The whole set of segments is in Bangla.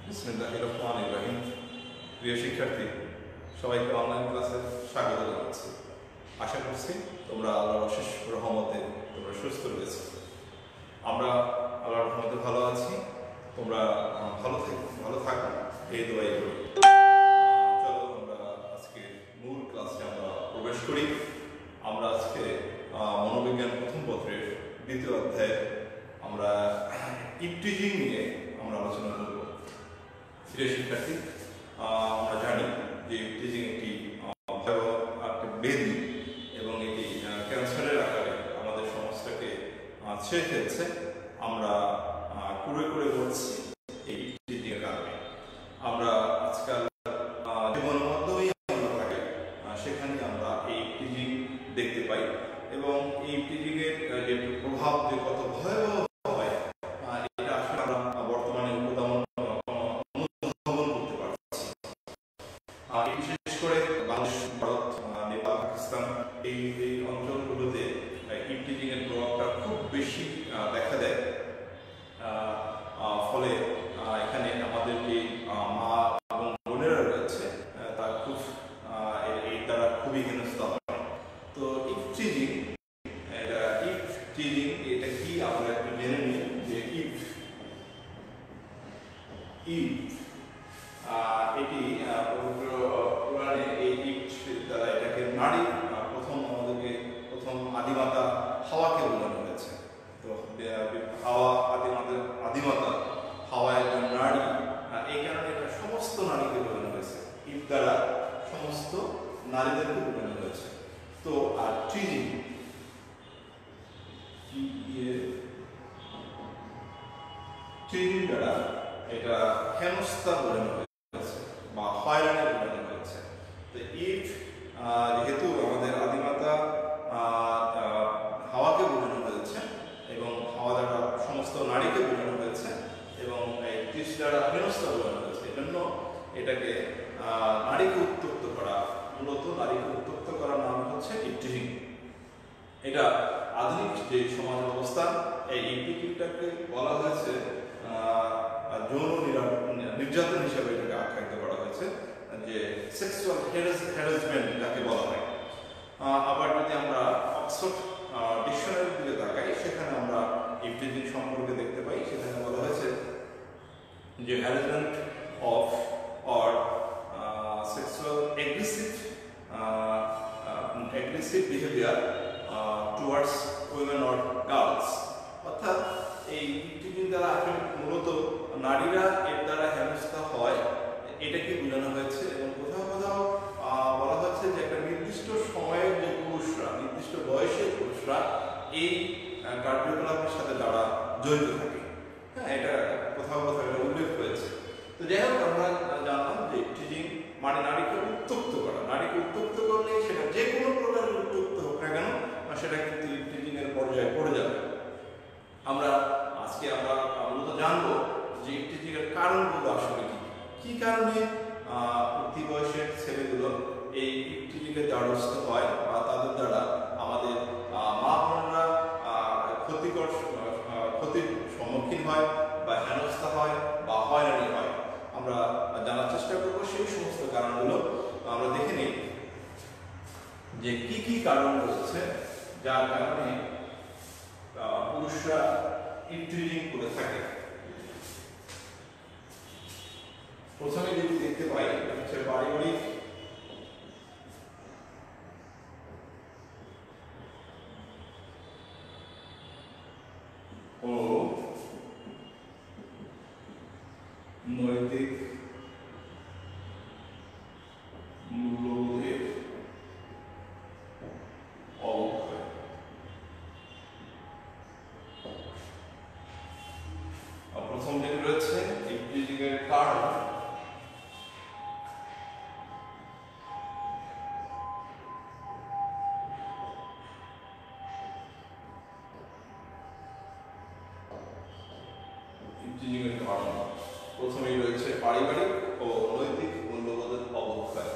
বিসমিল্লাহির রহমানির রহিম। প্রিয় শিক্ষার্থী, সবাইকে অনলাইন ক্লাসে স্বাগত জানাচ্ছি। আশা করছি তোমরা আল্লাহর অশেষ রহমতে তোমরা সুস্থ রয়েছে। আমরা আল্লাহর রহমতে ভালো আছি। তোমরা ভালো থাকো এই দোয়াই করি। চলো আমরা আজকে মূল ক্লাসে আমরা প্রবেশ করি। আমরা আজকে মনোবিজ্ঞান প্রথম পত্রের দ্বিতীয় অধ্যায়ে আমরা ইপটিজিং নিয়ে আমরা আলোচনা করব। প্রিয় শিক্ষার্থী, আমরা জানি যে ইপটিজিং একটি ভয়াবহ একটা ব্যাধি এবং এটি ক্যান্সারের আকারে আমাদের সমাজটাকে ছেয়ে ফেলছে। আমরা করে বলছি এই ইপটিজিংয়ের কারণে। আমরা আজকাল জীবনের মাধ্যমেই আমরা থাকি, সেখানে আমরা এই ইপটিজিং দেখতে পাই এবং এই ইপটিজিংয়ের যে প্রভাব যে কত ভয়াবহ হয় এটা আসলে আমরা বর্তমানে অনুধাবন করতে পারছি। বিশেষ করে বাংলাদেশ, ভারত, নেপাল, পাকিস্তান এই অঞ্চলগুলোতে ইপটিজিংয়ের প্রভাবটা খুব বেশি দেখা দেয়। ফলে এখানে আমাদের যে মা এবং বোনেরা রয়েছে তা খুব এই দ্বারা খুবই হেনস্থা হয়। তো ইপটিজিং এটা কি আমরা একটু জেনে নিই যে এটি পুরাণে এই দ্বারা এটাকে নারী প্রথম আদিমাতা হাওয়াকে বোঝানো হয়েছে। তো হাওয়া আদিমাতা হাওয়া একজন নারী, এই কারণে এটা সমস্ত নারীকে বোঝানো হয়েছে। ইপ দ্বারা সমস্ত নারীদেরকে বোঝানো হয়েছে। তো আর ট্রিজিং দ্বারা এটা হেনস্থা বোঝানো হয়েছে বা হয়রানি বোঝানো হয়েছে। তো ইট যেহেতু আমাদের আদিমাতা হাওয়াকে বোঝানো হয়েছে এবং হাওয়া দ্বারা সমস্ত নারীকে বোঝানো হয়েছে এবং এই ত্রিশ দ্বারা হেনস্থা বোঝানো হয়েছে, এই জন্য এটাকে নারীকে উত্তপ্ত করা, মূলত নারীকে উত্তপ্ত করার নাম হচ্ছে ইপটিজিং। এটা আধুনিক যে সমাজ ব্যবস্থা, এই ইপটিজিংটাকে বলা হয়েছে যৌন নির্যাতন হিসেবে এটাকে আখ্যায়িত করা হয়েছে, যে সেক্সুয়াল হ্যারাসমেন্ট যাকে বলা হয়। আবার যদি আমরা অক্সফোর্ড ডিকশনারির দিকে তাকাই, সেখানে আমরা ইপটিজিং সম্পর্কে দেখতে পাই। সেখানে বলা হয়েছে যে harassment of or sexual aggressive behavior towards women or girls। অর্থাৎ এই ইপটিজিং দ্বারা আসলে মূলত নারীরা এর দ্বারা হেনস্থা হয়, এটাকে বোঝানো হয়েছে। এবং কোথাও কোথাও বলা হচ্ছে যে একটা নির্দিষ্ট সময়ের যে পুরুষরা, নির্দিষ্ট বয়সের পুরুষরা এই কার্যকলাপের সাথে তারা জড়িত থাকে। হ্যাঁ, এটা কোথাও এটা উল্লেখ হয়েছে। তো যাই হোক, আমরা জানলাম যে ইপটিজিং মানে নারীকে উত্তপ্ত করা। নারীকে উত্তপ্ত করলে সেটা যে কোনো প্রকারের উত্তপ্ত হোক না কেন, সেটা কিন্তু ইপটিজিংয়ের পর্যায়ে পড়ে যাবে। আজকে আমরা মূলত জানবো যে ইপটিজিংয়ের কারণগুলো আসলে কি কারণে প্রতি বয়সের ছেলেগুলো এই ইপটিজিংয়ে দ্বারস্থ হয় বা তাদের দ্বারা আমাদের মা বোনরা ক্ষতির সম্মুখীন হয় বা হেনস্থা হয় বা হয়রানি হয়। আমরা জানার চেষ্টা করবো সেই সমস্ত কারণগুলো। আমরা দেখে নিই যে কি কারণ রয়েছে যার কারণে পুরুষরা ইপটিজিং করে থাকে। প্রথমে যদি দেখতে পাই হচ্ছে পারিবারিক ও নৈতিক মূল্যবোধের অবক্ষয়। প্রথম যেটি রয়েছে ইপটিজিংয়ের কারণ, প্রথমেই রয়েছে পারিবারিক ও নৈতিক মূল্যবোধের অবক্ষয়।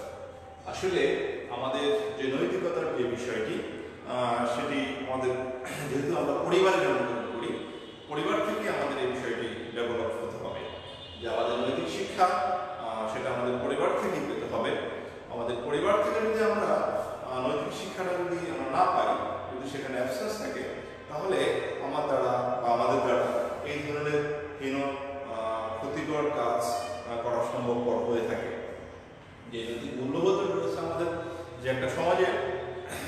আসলে আমাদের যে নৈতিকতার যে বিষয়টি, সেটি আমাদের যেহেতু আমরা পরিবারে জন্মগ্রহণ করি, পরিবার থেকে আমাদের এই বিষয়টি ডেভেলপ হতে হবে যে আমাদের নৈতিক শিক্ষা শিক্ষা সেটা আমাদের পরিবার থেকেই পেতে হবে। আমাদের পরিবার থেকে যদি আমরা নৈতিক শিক্ষাটা যদি আমরা না পাই, যদি সেখানে অ্যাবসেন্স থাকে, তাহলে আমার দ্বারা বা আমাদের দ্বারা এই ধরনের হীন ক্ষতিকর কাজ করা সম্ভবপর হয়ে থাকে। যে নৈতিক মূল্যবোধ রয়েছে আমাদের, যে একটা সমাজে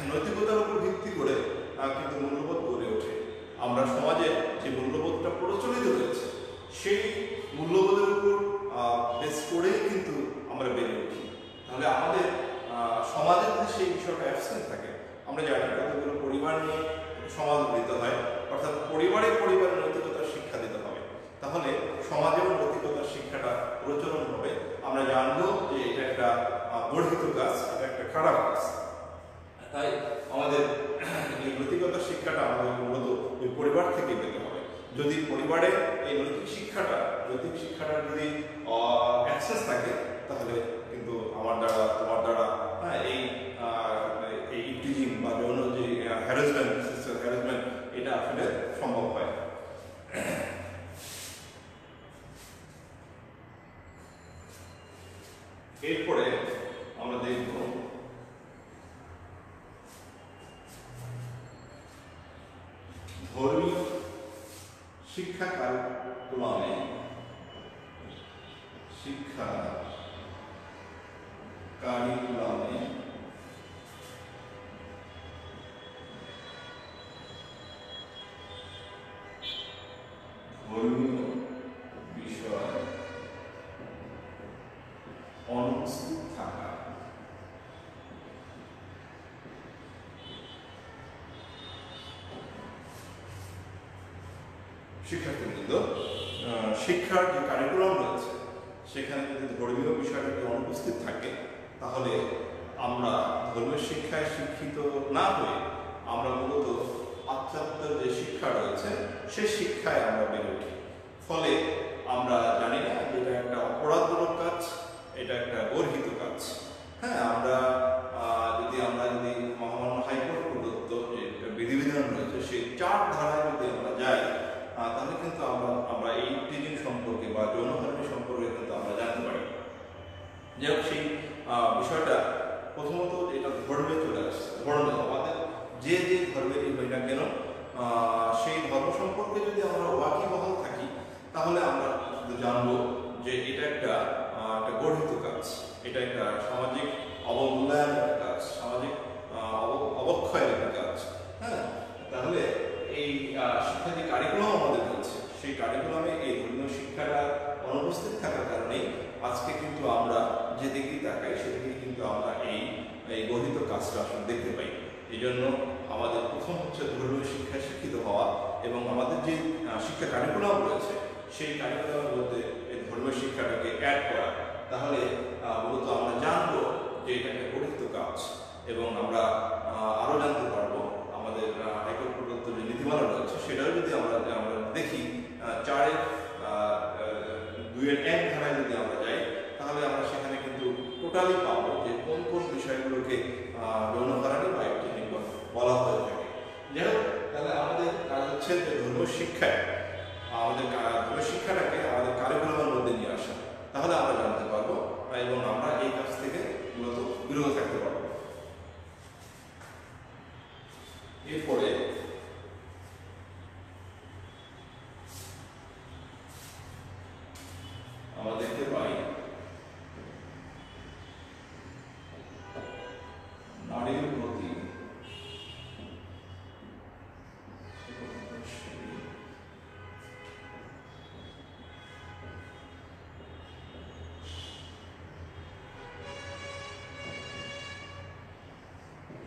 নৈতিকতার উপর ভিত্তি করে কিন্তু মূল্যবোধ গড়ে ওঠে। আমরা সমাজে যে মূল্যবোধটা প্রচলিত রয়েছে সেই মূল্যবোধের উপর বেস করেই কিন্তু আমরা বেড়ে উঠি। তাহলে আমাদের সমাজে যদি সেই বিষয়টা অ্যাবসেন্ট থাকে, আমরা জানি কতগুলো পরিবার নিয়ে সমাজ গঠিত হয়, অর্থাৎ পরিবারে পরিবারে নৈতিকতার শিক্ষা দিতে হবে, তাহলে সমাজেও নৈতিকতার শিক্ষাটা প্রচলন হবে। আমরা জানবো যে এটা একটা গর্হিত কাজ, এটা একটা খারাপ কাজ। তাই আমাদের এই নৈতিকতার শিক্ষাটা আমাদের মূলত ওই পরিবার থেকে পেতে হবে। যদি পরিবারে এই নৈতিক শিক্ষাটা যদি অ্যাক্সেস থাকে, তাহলে কিন্তু আমার দ্বারা তোমার দ্বারা এই টিচিং বা যৌন যে হ্যারাসমেন্ট এটা আসলে সম্ভব হয়। এরপরে আমরা দেখব ধর্মীয় শিক্ষা কারিকুলামে ধর্মীয় বিষয় অনুপস্থিত থাকা। শিক্ষার্থীবৃন্দ, শিক্ষার যে কারিকুলাম রয়েছে সেখানে যদি ধর্মীয় বিষয়টি অনুপস্থিত থাকে, তাহলে আমরা ধর্মীয় শিক্ষায় শিক্ষিত না হয়ে আমরা মূলত পাশ্চাত্যের যে শিক্ষা রয়েছে সেই শিক্ষায় আমরা বেড়ে উঠি। ফলে আমরা জানি না যে এটা একটা অপরাধমূলক কাজ, এটা একটা গর্হিত কাজ। হ্যাঁ, আমরা যদি মহামান্য হাইকোর্ট প্রদত্ত যে বিধিবিধান রয়েছে সেই 4 ধারায় যদি আমরা যাই, তাহলে কিন্তু আমরা এই টিচিং সম্পর্কে বা যৌনহারানি সম্পর্কে কিন্তু আমরা জানতে পারি। যাই হোক, সেই বিষয়টা প্রথমত এটা ধর্মে চলে আসছে। ধর্মে আমাদের যে ধর্মেরই হই না কেন, সেই ধর্ম সম্পর্কে যদি আমরা ওয়াকিবহাল থাকি, তাহলে আমরা জানবো যে এটা একটা গর্হিত কাজ, এটা একটা সামাজিক অবমূল্যায়নের কাজ, সামাজিক অবক্ষয়ের একটা কাজ। হ্যাঁ, তাহলে এই শিক্ষা যে কারিকুলাম আমাদের রয়েছে সেই কারিকুলামে এই ধর্মীয় শিক্ষাটা অনুপস্থিত থাকার কারণেই আজকে কিন্তু আমরা যেদিকে তাকাই সেদিকে কিন্তু আমরা এই গর্হিত কাজটা আসলে দেখতে পাই। এই জন্য আমাদের প্রথম হচ্ছে ধর্মীয় শিক্ষায় শিক্ষিত হওয়া, এবং আমাদের যে শিক্ষা কারিকুলাম রয়েছে সেই কারিকুলামের মধ্যে এই ধর্মীয় শিক্ষাটাকে অ্যাড করা। তাহলে মূলত আমরা জানবো যে এটা একটা গর্হিত কাজ, এবং আমরা আরও জানতে পারবো আমাদের হাইকোর্ট প্রদত্ত যে নীতিমালা রয়েছে সেটাও যদি আমরা দেখি, 4-2-1 ধারায় যদি আমরা যাই, তাহলে আমরা সেখানে কিন্তু টোটালি পাবো যে কোন কোন বিষয়গুলোকে যৌনহারানি বা টিচিং বলা হয়ে থাকে। যাই হোক, তাহলে আমাদের কাজ হচ্ছে যে ধর্মীয় শিক্ষাটাকে আমাদের কারিকুলামের মধ্যে নিয়ে আসা। তাহলে আমরা জানতে পারবো এবং আমরা এই কাজ থেকে মূলত বিরত থাকতে পারবো। এরপরে আমরা দেখতে পাই নারীর প্রতি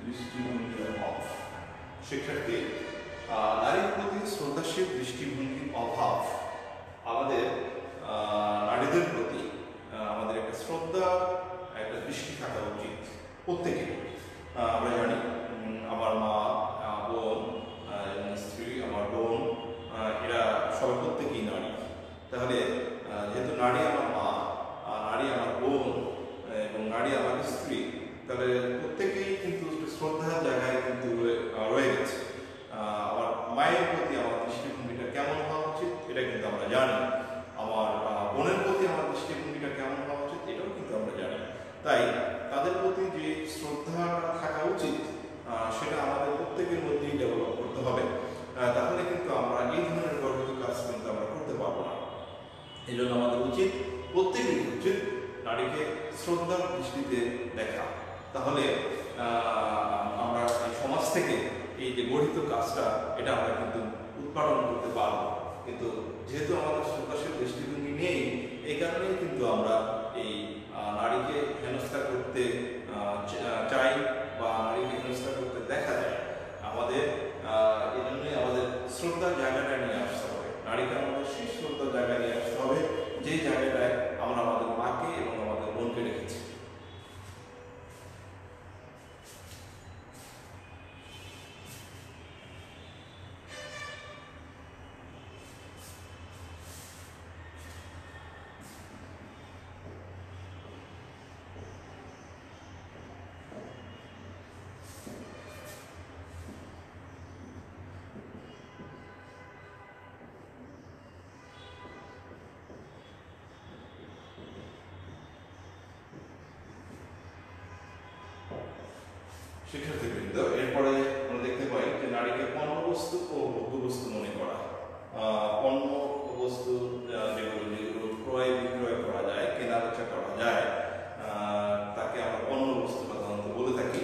দৃষ্টিভঙ্গির অভাব। শিক্ষার্থী, নারীর প্রতি শ্রদ্ধাশীল দৃষ্টিভঙ্গির অভাব। আমাদের নারীদের প্রতি আমাদের একটা শ্রদ্ধা, একটা দৃষ্টি থাকা উচিত প্রত্যেকের। আমরা জানি আমার মা, বোন, স্ত্রী, আমার বোন, এরা সবাই প্রত্যেকেই নারী। তাহলে যেহেতু নারী আমার মা, নারী আমার বোন এবং নারী আমার স্ত্রী, তাহলে প্রত্যেকেই কিন্তু শ্রদ্ধার জায়গায় কিন্তু রয়ে গেছে। আমার মায়ের প্রতি আমার দৃষ্টিভঙ্গিটা কেমন হওয়া উচিত এটা কিন্তু আমরা জানি। আমার বোনের প্রতি আমার দৃষ্টিভঙ্গিটা তাই তাদের প্রতি যে শ্রদ্ধাটা থাকা উচিত সেটা আমাদের প্রত্যেকের মধ্যেই ডেভেলপ করতে হবে। তাহলে কিন্তু আমরা এই ধরনের গর্বিত কাজ কিন্তু আমরা করতে পারবো না। এই জন্য আমাদের উচিত, প্রত্যেকেরই উচিত নারীকে শ্রদ্ধার দৃষ্টিতে দেখা। তাহলে আমরা এই সমাজ থেকে এই যে গঠিত কাজটা এটা আমরা কিন্তু উৎপাদন করতে পারবো। কিন্তু যেহেতু আমাদের শ্রদ্ধাশীল দৃষ্টিভঙ্গি নেই, এই কারণেই কিন্তু আমরা এই নারীকে হেনস্থা করতে চাই বা নারীকে হেনস্থা করতে দেখা যায়। আমাদের এই জন্যই আমাদের শ্রদ্ধার জায়গাটা নিয়ে আসতে হবে। নারীকে আমাদের সেই শ্রদ্ধার জায়গায় নিয়ে আসতে হবে যে জায়গাটায় আমরা আমাদের মাকে এবং আমাদের বোনকে রেখেছি। শিক্ষার্থীবৃন্দ, এরপরে আমরা দেখতে পাই যে নারীকে পণ্যবস্তু ও ভোগ্যবস্তু মনে করা। পণ্য বস্তু যেগুলো ক্রয় বিক্রয় করা যায়, কেনা বেচা করা যায়, তাকে আমরা পণ্য বস্তু সাধারণত বলে থাকি।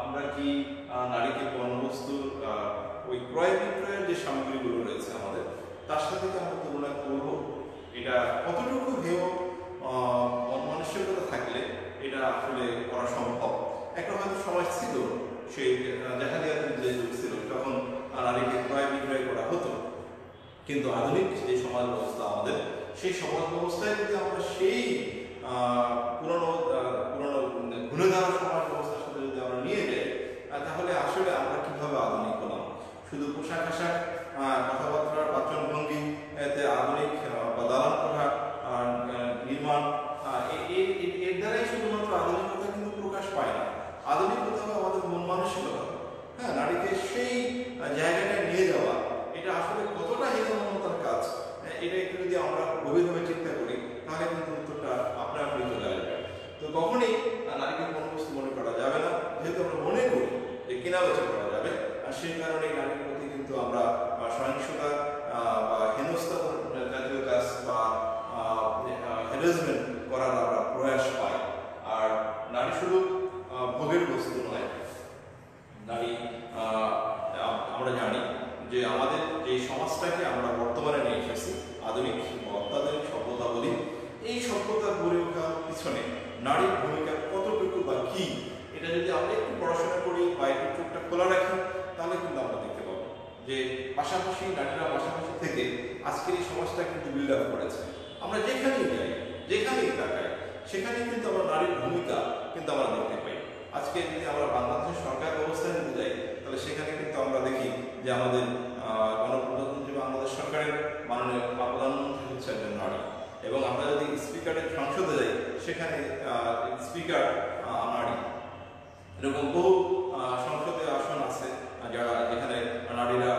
আমরা কি নারীকে পণ্য বস্তু ওই ক্রয় বিক্রয়ের যে সামগ্রীগুলো রয়েছে আমাদের, তার সাথে আমরা তুলনা করব? এটা কতটুকু হেয় মানসিকতা থাকলে এটা আসলে করা সম্ভব? একটা হয়তো সমাজ ছিল, সেই জাহেলিয়াতের যে যুগ ছিল, তখন নারীকে ক্রয় বিক্রয় করা হতো। কিন্তু আধুনিক যে সমাজ ব্যবস্থা আমাদের, সেই সমাজ ব্যবস্থায় যদি আমরা সেই পুরনো গুণধারা সমাজ ব্যবস্থার সাথে যদি আমরা নিয়ে যাই, তাহলে আসলে আমরা কিভাবে আধুনিক হলাম? শুধু পোশাক আশাক, কথাবার্তা, বাচনভঙ্গি এতে আধুনিক বা দালান কোঠা নির্মাণ, এর দ্বারাই শুধুমাত্র আধুনিকতা কিন্তু প্রকাশ পায় না। আধুনিকতা আমাদের মন মানসিকতা, হ্যাঁ, নারীকে সেই জায়গাটায় নিয়ে যাওয়া, এটা আসলে কতটা হেয়মনতার কাজ, এটা একটু যদি আমরা গভীরভাবে চিন্তা করি, তাহলে কিন্তু উত্তরটা আপনার আপনি চলে আসবে। তো কখনই নারীকে কোনো বস্তু মনে করা যাবে না, যেহেতু আমরা মনে করি যে কেনা বেচা করা যাবে, আর সেই কারণে নারীর প্রতি কিন্তু আমরা সহিংসতা বা হেনস্থা জাতীয় কাজ বা হ্যারাসমেন্ট করার আমরা প্রয়াস পাই। আর নারী শুধু ভোগের বস্তু নয়, নারী আমরা জানি যে আমাদের যে সমাজটাকে আমরা বর্তমানে নিয়ে এসেছি, আধুনিক অত্যাধুনিক সভ্যতা বলি, এই সভ্যতা গড়ে ওঠার পিছনে নারীর ভূমিকা কতটুকু বা কি, এটা যদি আমরা একটু পড়াশোনা করি বা একটু চোখটা খোলা রাখি, তাহলে কিন্তু আমরা দেখতে পাবো যে পাশাপাশি নারীরা পাশাপাশি থেকে আজকের এই সমাজটা কিন্তু বিল্ড আপ করেছে। আমরা যেখানেই যাই, যেখানেই তাকাই, সেখানেই কিন্তু আমরা নারীর ভূমিকা কিন্তু আমরা দেখতে পাই। আজকে যদি আমরা বাংলাদেশের সরকার ব্যবস্থায় যদি যাই, তাহলে সেখানে কিন্তু আমরা দেখি যে আমাদের গণপ্রজাতন্ত্রী বাংলাদেশ সরকারের মাননীয় প্রধানমন্ত্রী হচ্ছে একজন নারী, এবং আমরা যদি স্পিকারের সংসদে যাই, সেখানে স্পিকার নারী। এরকম বহু সংসদে আসন আছে যারা যেখানে নারীরা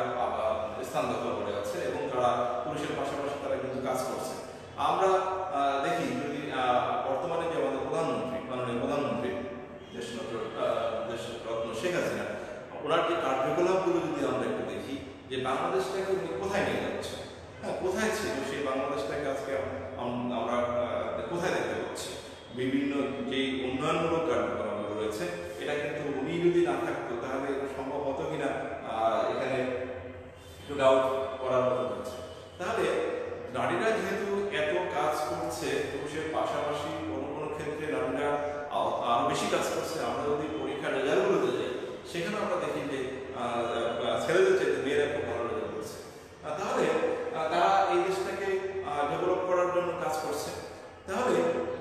স্থান দখল করে আছে এবং তারা পুরুষের পাশাপাশি তারা কিন্তু কাজ করছে। আমরা দেখি যদি বর্তমানে যে আমাদের প্রধানমন্ত্রী, মাননীয় প্রধানমন্ত্রী দেশরত্ন শেখ হাসিনা, ওনার যে কার্যকলাপগুলো যদি আমরা একটু দেখি, যে বাংলাদেশটাকে উনি কোথায় নিয়ে যাচ্ছে, হ্যাঁ, কোথায় ছিল সেই বাংলাদেশটাকে আজকে আমরা কোথায় দেখতে পাচ্ছি? বিভিন্ন যে উন্নয়নমূলক কার্যক্রমগুলো রয়েছে, এটা কিন্তু উনি যদি না থাকতো তাহলে সম্ভব হতো কিনা এখানে একটু ডাউট করার মতো হচ্ছে। তাহলে নারীরা যেহেতু এত কাজ করছে, পুরুষের পাশাপাশি কোনো কোনো ক্ষেত্রে নারীরা আরো বেশি কাজ করছে। আমরা যদি পরীক্ষার রেজাল্টগুলোতে যাই, সেখানে আমরা দেখি যে ছেলেদের চাইতে মেয়েরা খুব ভালো রেজাল্ট করছে। তাহলে তারা এই দেশটাকে ডেভেলপ করার জন্য কাজ করছে। তাহলে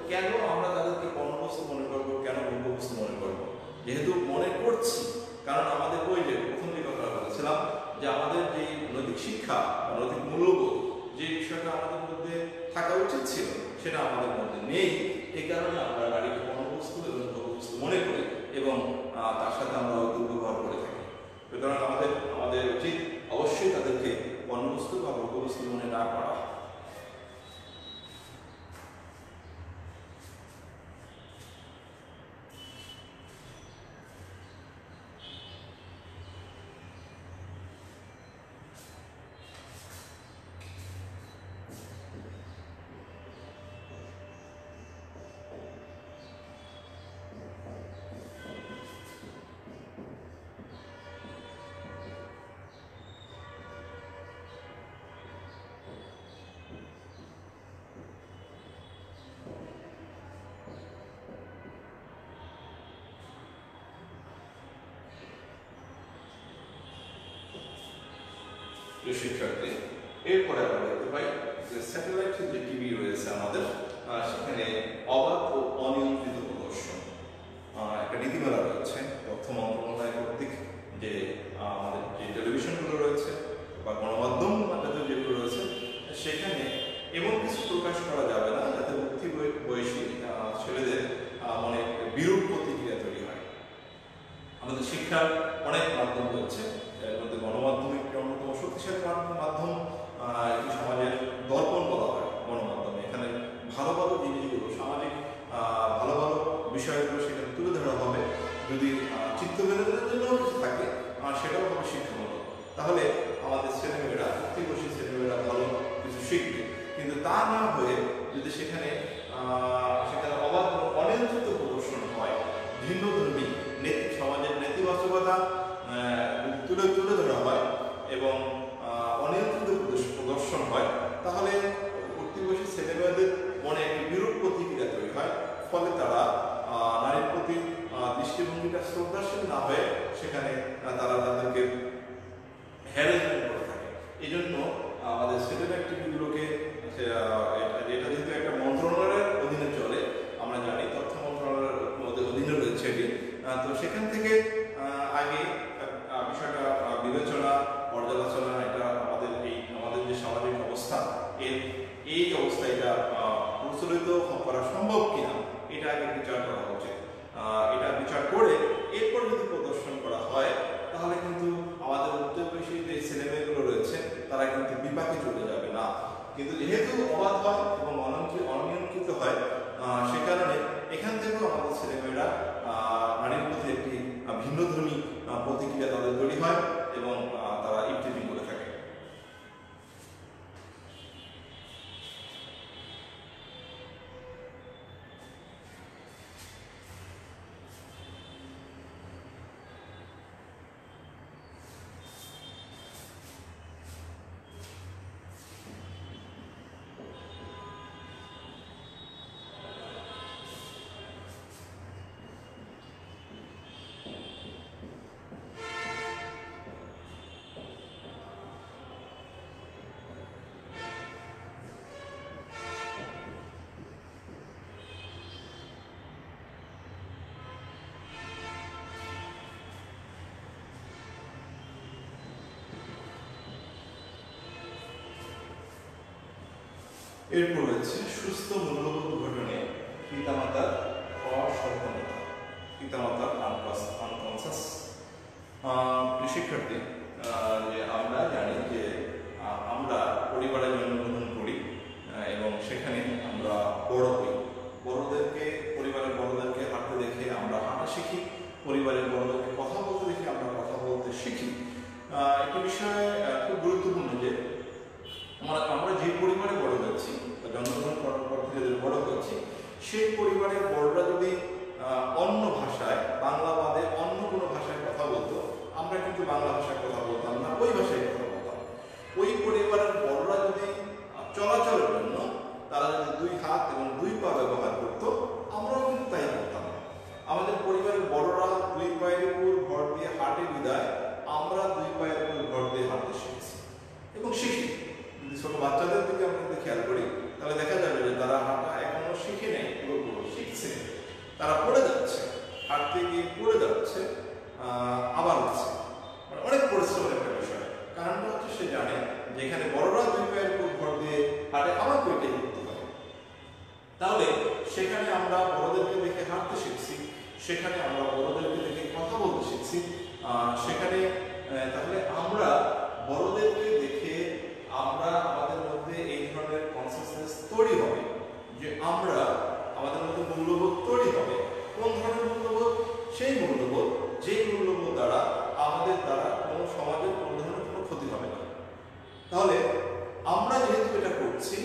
কেন আমরা তাদেরকে পণ্যবস্তু মনে করবো, কেন ভোগ্যবস্তু মনে করবো? যেহেতু মনে করছি, কারণ আমাদের ওই যে প্রথম যে কথাটা বলেছিলাম, যে আমাদের যে নৈতিক শিক্ষা বা নৈতিক মূল্যবোধ, যে বিষয়টা আমাদের মধ্যে থাকা উচিত ছিল, সেটা আমাদের মধ্যে নেই। এই কারণে আমরা নারীকে পণ্যবস্তু এবং ভোগ্যবস্তু মনে করি এবং তার সাথে আমরা দুর্ব্যবহার করে থাকি। সুতরাং আমাদের উচিত অবশ্যই তাদেরকে পণ্যবস্তু বা ভোগ্যবস্তু মনে না করা। প্রিয় শিক্ষার্থী, এরপরে আমরা দেখতে পাই যে স্যাটেলাইট যে টিভি রয়েছে আমাদের, সেখানে অবাধ ও অনিয়ন্ত্রিত প্রদর্শন একটা নীতিমালা রয়েছে তথ্য মন্ত্রণালয় কর্তৃক, যে আমাদের যে টেলিভিশনগুলো রয়েছে বা গণমাধ্যম মাধ্যমে যেগুলো রয়েছে সেখানে এমন কিছু প্রকাশ করা যাবে না যাতে উঠতি বয়সী ছেলেদের অনেক বিরূপ প্রতিক্রিয়া তৈরি হয়। আমাদের শিক্ষার অনেক মাধ্যম রয়েছে, এর মধ্যে গণমাধ্যম একটি অন্যতম শক্তিশালী মাধ্যম। সমাজের দর্পণ বলা হয় গণমাধ্যমে। এখানে ভালো ভালো জিনিসগুলো, সামাজিক ভালো ভালো বিষয়গুলো সেখানে তুলে ধরা হবে। যদি চিত্তবিনোদনের জন্য কিছু থাকে সেটাও হবে শিক্ষামূলক। তাহলে আমাদের ছেলেমেয়েরা, প্রতিবর্ষী ছেলেমেয়েরা ভালো কিছু শিখবে। কিন্তু তা না হয়ে যদি সেখানে অবাধ অনিয়ন্ত্রিত প্রদর্শন হয়, ভিন্নধর্মী সমাজের নেতিবাচকতা তুলে ধরা হয় এবং অনিয়ন্ত্রিত প্রদর্শন হয়, তাহলে প্রতিবর্ষী ছেলেমেয়েদের মনে একটি বিরূপ প্রতিক্রিয়া তৈরি হয়। ফলে তারা নারীর প্রতি দৃষ্টিভঙ্গিটা শ্রদ্ধাশীল না হয়ে সেখানে তারা তাদেরকে হ্যারাসমেন্ট করে থাকে। এই জন্য আমাদের স্যাটেলাইট টিভিগুলোকে, এটা যেহেতু একটা মন্ত্রণালয়ের অধীনে চলে, আমরা জানি তথ্য মন্ত্রণালয়ের অধীনে রয়েছে এটি, তো সেখান থেকে আগে বিষয়টা বিবেচনা, পর্যালোচনা, এটা আমাদের যে সামাজিক অবস্থা, এই অবস্থা এটা প্রচলিত করা সম্ভব কিনা এটা আগে বিচার করা উচিত। এটা বিচার করে এরপর যদি প্রদর্শন করা হয় তাহলে কিন্তু আমাদের উচ্চবয়সী যে ছেলেমেয়েগুলো রয়েছে তারা কিন্তু বিপাকে চলে যাবে না। কিন্তু যেহেতু অবাধ হয় এবং অনিয়ন্ত্রিত হয়, সে কারণে এখান থেকেও আমাদের ছেলেমেয়েরা নারীর প্রতি একটি ভিন্নধর্মী প্রতিক্রিয়া তাদের তৈরি হয় এবং তারা ইফটিজিং করে থাকে। এরপর রয়েছে সুস্থ মূল্যবোধ গঠনে পিতামাতার অসচেতনতা, পিতামাতার আনকনসাস। শিক্ষার্থী, যে আমরা জানি যে আমরা পরিবারে জন্মগ্রহণ করি এবং সেখানে আমরা বড় হই। পরিবারের বড়দেরকে হাঁটতে দেখে আমরা হাঁটা শিখি, পরিবারের বড়দেরকে কথা বলতে দেখে আমরা কথা বলতে শিখি। একটি বিষয় খুব গুরুত্বপূর্ণ যে আমরা যে পরিবারে বড় হচ্ছি, জন্মগ্রহণ করার পর ধীরে বড় হচ্ছি, সেই পরিবারের বড়রা যদি অন্য ভাষায়, বাংলা বাদে অন্য কোনো ভাষায় কথা বলতো, আমরা কিন্তু বাংলা ভাষায় কথা বলতাম না, ওই ভাষায় কথা বলতাম। ওই পরিবারের বড়রা যদি চলাচলের জন্য তারা যদি দুই হাত এবং দুই পা ব্যবহার করতো, আমরাও কিন্তু তাই করতাম। আমাদের পরিবারের বড়রা দুই পায়ের উপর ভর দিয়ে হাঁটে বিদায় আমরা দুই পায়ের উপর ভর দিয়ে হাঁটতে শিখেছি এবং শিখি। যদি ছোট বাচ্চাদের দিকে আমরা যদি খেয়াল করি তাহলে দেখা যাবে যে তারা হাঁটা এখনো শিখে নেই, পুরোপুরি শিখছে। তারা পড়ে যাচ্ছে, হাঁটতে গিয়ে পড়ে যাচ্ছে, আবার হচ্ছে, মানে অনেক পরিশ্রমের একটা বিষয়। কারণটা হচ্ছে সে জানে যেখানে বড়রা দুই পায়ের উপর ভর দিয়ে হাঁটে আমার ওইটাই করতে হবে। তাহলে সেখানে আমরা বড়দেরকে দেখে হাঁটতে শিখছি, সেখানে আমরা বড়দেরকে দেখে কথা বলতে শিখছি, সেখানে তাহলে আমরা বড়দেরকে দেখে আমরা আমাদের মধ্যে এই ধরনের কনসিয়াসনেস তৈরি হবে যে আমাদের মধ্যে মূল্যবোধ তৈরি হবে। কোন ধরনের মূল্যবোধ? সেই মূল্যবোধ যে মূল্যবোধ দ্বারা আমাদের দ্বারা কোনো সমাজের কোনো ধরনের কোনো ক্ষতি হবে না। তাহলে আমরা যেহেতু এটা করছি,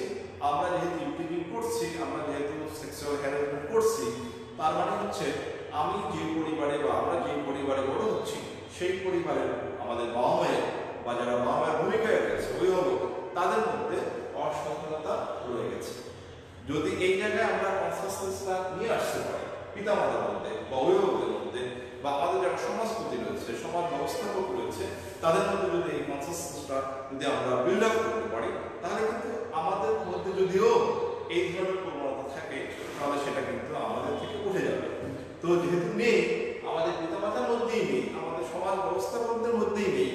আমরা যেহেতু ইউটিউবিং করছি, আমরা যেহেতু সেক্সুয়াল হ্যারাসমেন্ট করছি, তার মানে হচ্ছে আমি যে পরিবারে বা আমরা যে পরিবারে বড় হচ্ছি সেই পরিবারের আমাদের বাবা মায়ের বা যারা বাবা মায়ের ভূমিকায় রয়েছে অভিভাবক, তাদের মধ্যে অসচেতনতা রয়ে গেছে। যদি এই জায়গায় আমরা কনসিয়াসনেসটা নিয়ে আসতে পারি পিতামাতার মধ্যে বা অভিভাবকদের মধ্যে, বা আমাদের যারা সমাজপতি রয়েছে, সমাজ ব্যবস্থাপক রয়েছে, তাদের মধ্যে যদি এই কনসেনসাসটা যদি আমরা বিল্ড আপ করতে পারি, তাহলে কিন্তু আমাদের মধ্যে যদিও এই ধরনের প্রবণতা থাকে, তাহলে সেটা কিন্তু আমাদের থেকে উঠে যাবে। তো যেহেতু নেই, আমাদের পিতামাতার মধ্যেই নেই, আমাদের সমাজ ব্যবস্থাপকদের মধ্যেই নেই,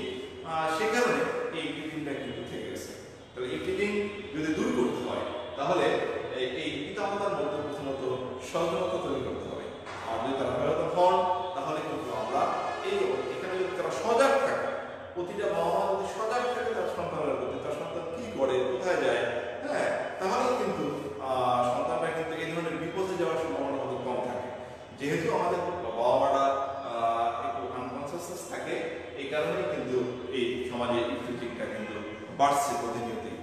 সে কারণে এই টিচিংটা কিন্তু থেকে গেছে। তাহলে এই টিচিং যদি দূর করতে হয়, তাহলে এই পিতামাতার মধ্যে প্রথমত সচেতনতা তৈরি করতে হবে। আর যদি তারা সচেতন হন, তাহলে কিন্তু আমরা এখানে যদি তারা সজাগ থাকে, প্রতিটা বাবা মা যদি সজাগ থাকে তার সন্তানের প্রতি, তার সন্তান কি করে, কোথায় যায়, হ্যাঁ, তাহলে কিন্তু সন্তানরা কিন্তু এই ধরনের বিপদে যাওয়ার সম্ভাবনা খুব কম থাকে। যেহেতু আমাদের বাবা মারা একটু আনকনসিয়াস থাকে, এই কারণেই কিন্তু এই সমাজে ইফটিজিংটা কিন্তু বাড়ছে প্রতিনিয়তই।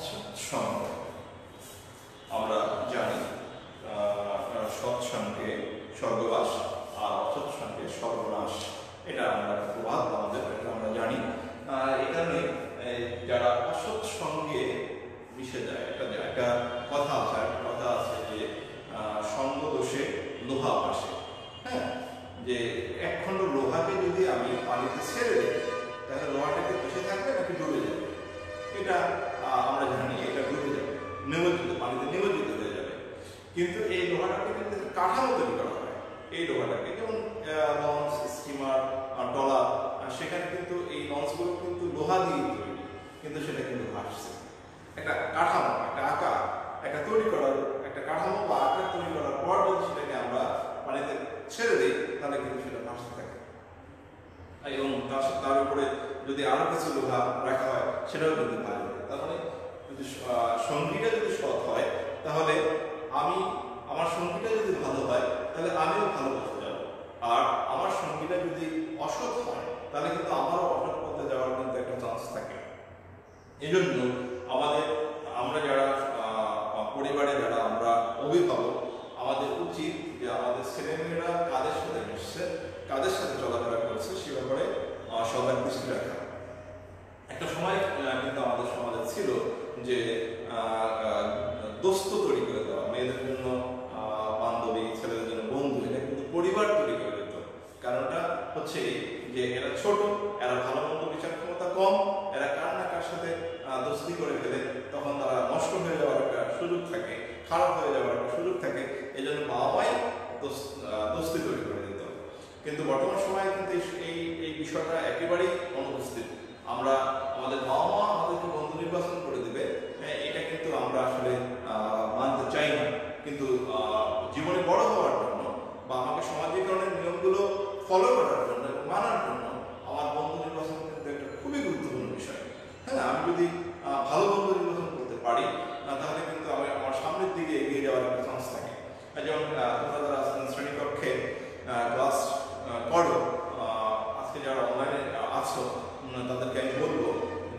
সৎসঙ্গ আমরা জানি, সৎসঙ্গে স্বর্গবাস আর অসৎসঙ্গে সর্বনাশ, এটা আমরা প্রবাদ আমাদের, এটা আমরা জানি। এই কারণে যারা অসৎসঙ্গে মিশে যায়, একটা কথা আছে যে সঙ্গ দোষে লোহা ভাসে। হ্যাঁ, যে এক খণ্ড লোহাকে যদি আমি পানিতে ছেড়ে দিই, তাহলে লোহাটাকে ভেসে থাকবে নাকি ডুবে যাবে? এটা আমরা জানি, এটা ডুবে যাবে, নিমজ্জিত, পানিতে নিমজ্জিত হয়ে যাবে। কিন্তু এই লোহাটাকে কিন্তু কাঠামো তৈরি করা হয়। এই লোহাটাকে যেমন লঞ্চ, স্টিমার, ট্রলার, সেখানে কিন্তু এই লঞ্চগুলো কিন্তু লোহা দিয়ে তৈরি, কিন্তু সেটা কিন্তু ভাসছে। একটা কাঠামো, একটা আকার, একটা তৈরি করার, একটা কাঠামো বা আকার তৈরি করার পর যদি সেটাকে আমরা পানিতে ছেড়ে দিই, তাহলে কিন্তু সেটা ভাসতে থাকে। এবং তার উপরে যদি আরো কিছু লোহা রাখা হয়, সেটাও কিন্তু ভাসবে। তার মানে যদি সঙ্গীটা যদি সৎ হয়, তাহলে আমার সঙ্গীটা যদি ভালো হয়, তাহলে আমিও ভালো পথে যাব। আর আমার সঙ্গীটা যদি অসৎ হয়, তাহলে কিন্তু আমারও অসৎ পথে যাওয়ার কিন্তু একটা চান্স থাকে। এই জন্য আমরা যারা পরিবারে যারা আমরা অভিভাবক, আমাদের উচিত যে আমাদের ছেলেমেয়েরা কাদের সাথে মিশছে, কাদের সাথে চলাফেরা করছে, সে ব্যাপারে সজাগ দৃষ্টি রাখা। একটা সময় কিন্তু আমাদের সমাজে ছিল যে দোস্ত তৈরি করে দেওয়া, মেয়েদের জন্য বান্ধবী, ছেলেদের জন্য বন্ধু, এটা কিন্তু পরিবার তৈরি করে দিত। কারণটা হচ্ছে যে এরা ছোট, এরা ভালো মন্দ বিচার ক্ষমতা কম, এরা কার না কার সাথে দোস্তি করে ফেলে, তখন তারা নষ্ট হয়ে যাওয়ার একটা সুযোগ থাকে, খারাপ হয়ে যাওয়ার একটা সুযোগ থাকে। এই জন্য বাবা মাই দোস্তি তৈরি করে দিত। কিন্তু বর্তমান সময়ে কিন্তু এই বিষয়টা একেবারেই অনুপস্থিত। আমরা আমাদের বাবা মা আমাদেরকে বন্ধু নির্বাচন করে দেবে, এটা কিন্তু আমরা আসলে মানতে চাই না। কিন্তু জীবনে বড় হওয়ার জন্য বা আমাকে সামাজিকরণের নিয়মগুলো ফলো করার জন্য এবং মানার জন্য আমার বন্ধু নির্বাচন কিন্তু একটা খুবই গুরুত্বপূর্ণ বিষয়। হ্যাঁ, আমি যদি ভালো বন্ধু নির্বাচন করতে পারি, তাহলে কিন্তু আমার সামনের দিকে এগিয়ে যাওয়ার একটা চান্স থাকে। যেমন তোমরা যারা শ্রেণীকক্ষে ক্লাস করো, আজকে যারা অনলাইনে আছো, তাদেরকে আমি বলবো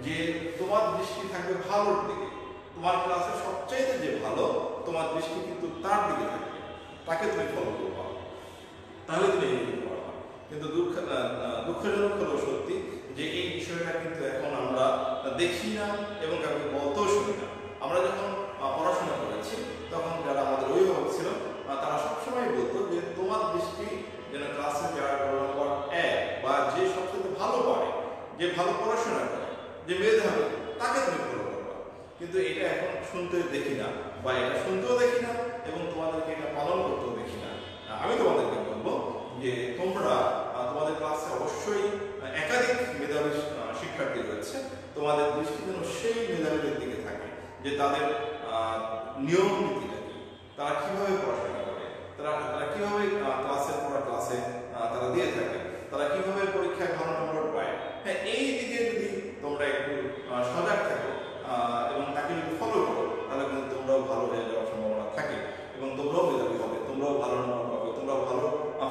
যে তোমার দৃষ্টি থাকবে ভালোর দিকে। তোমার ক্লাসে সবচাইতে যে ভালো, তোমার দৃষ্টি কিন্তু তার দিকে থাকবে, তাকে তুমি ফলো করবা, তাহলে তুমি এগিয়ে যেতে পারবা। কিন্তু দুঃখজনক হলো সত্যি যে এই বিষয়টা কিন্তু এখন আমরা দেখি না এবং কাউকে বলতেও শুনি না। আমরা যখন পড়াশোনা করেছি, তখন যারা আমাদের অভিভাবক ছিল, তারা সবসময় বলতো যে তোমার দৃষ্টি যেন ক্লাসে যারা নম্বর 1 বা যে সবচেয়ে ভালো পারে, যে ভালো পড়াশোনা করে, যে মেধাবী, তাকে তুমি ফলো করবা। কিন্তু এটা এখন শুনতে দেখি না, বা এটা শুনতেও দেখি না, এবং তোমাদেরকে এটা পালন করতেও দেখি না। আমি তোমাদেরকে বলবো যে তোমরা তোমাদের ক্লাসে অবশ্যই একাধিক মেধাবী শিক্ষার্থী রয়েছে, তোমাদের দৃষ্টি যেন সেই মেধাবীদের দিকে থাকে, যে তাদের নিয়ম নীতিটা কি, তারা কিভাবে পড়াশোনা করে, তারা কিভাবে ক্লাসে তারা দিয়ে থাকে, তারা কিভাবে পরীক্ষায় ভালো নম্বর পায়। হ্যাঁ, এই দিকে যদি তোমরা একটু সজাগ থাকো এবং তাকে যদি ফলো করো, তাহলে কিন্তু তোমরাও ভালো হয়ে যাওয়ার সম্ভাবনা থাকে এবং তোমরাও মেধাবী হবে, তোমরাও ভালো নম্বর পাবে, তোমরাও ভালো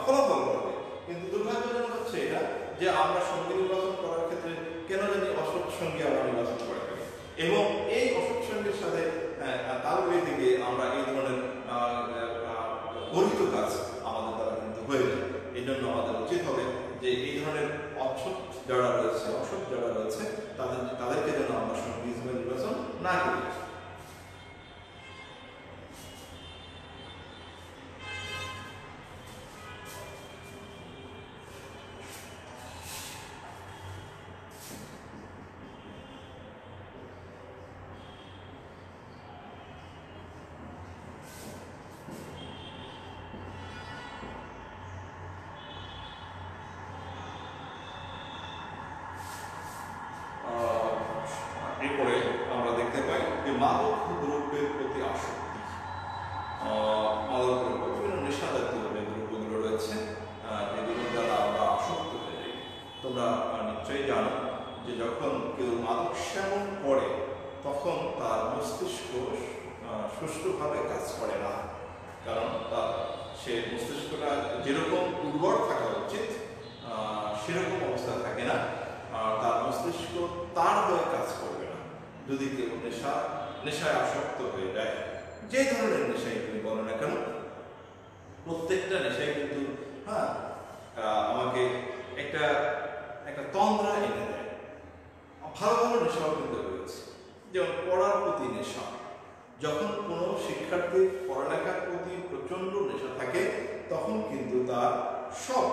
ফলাফল পাবে। কিন্তু দুর্ভাগ্যজনক হচ্ছে এটা যে আমরা সঙ্গী নির্বাচন করার ক্ষেত্রে কেন জানি অসৎ সঙ্গী আমরা নির্বাচন করে থাকি, এবং এই অসৎ সঙ্গীর সাথে তাল মিলিয়ে থেকে আমরা এই ধরনের গঠিত কাজ আমরা সঙ্গী হিসেবে নির্বাচন না করি। এরপরে আমরা দেখতে পাই যে মাদক দ্রব্যের প্রতি আসক্তি। মাদক দ্রব্য বিভিন্ন নেশা জাতীয় যে দ্রব্যগুলো রয়েছে যেগুলোর দ্বারা আমরা আসক্ত হয়ে যাই। তোমরা নিশ্চয়ই জানো যে যখন কেউ মাদক সেবন করে তখন তার মস্তিষ্ক সুষ্ঠুভাবে কাজ করে না, কারণ সে মস্তিষ্কটা যেরকম উর্বর থাকা উচিত সেরকম অবস্থা থাকে না, তার মস্তিষ্ক তার হয়ে কাজ করবে না। যদি কেউ নেশায় আসক্ত হয়ে যায়, যে ধরনের নেশাই তুমি বলো না কেন, প্রত্যেকটা নেশাই কিন্তু আমাকে একটা তন্দ্রা এনে দেয়। ভালো ভালো নেশাও কিন্তু রয়েছে, যেমন পড়ার প্রতি নেশা। যখন কোনো শিক্ষার্থীর পড়ালেখার প্রতি প্রচন্ড নেশা থাকে তখন কিন্তু তার সব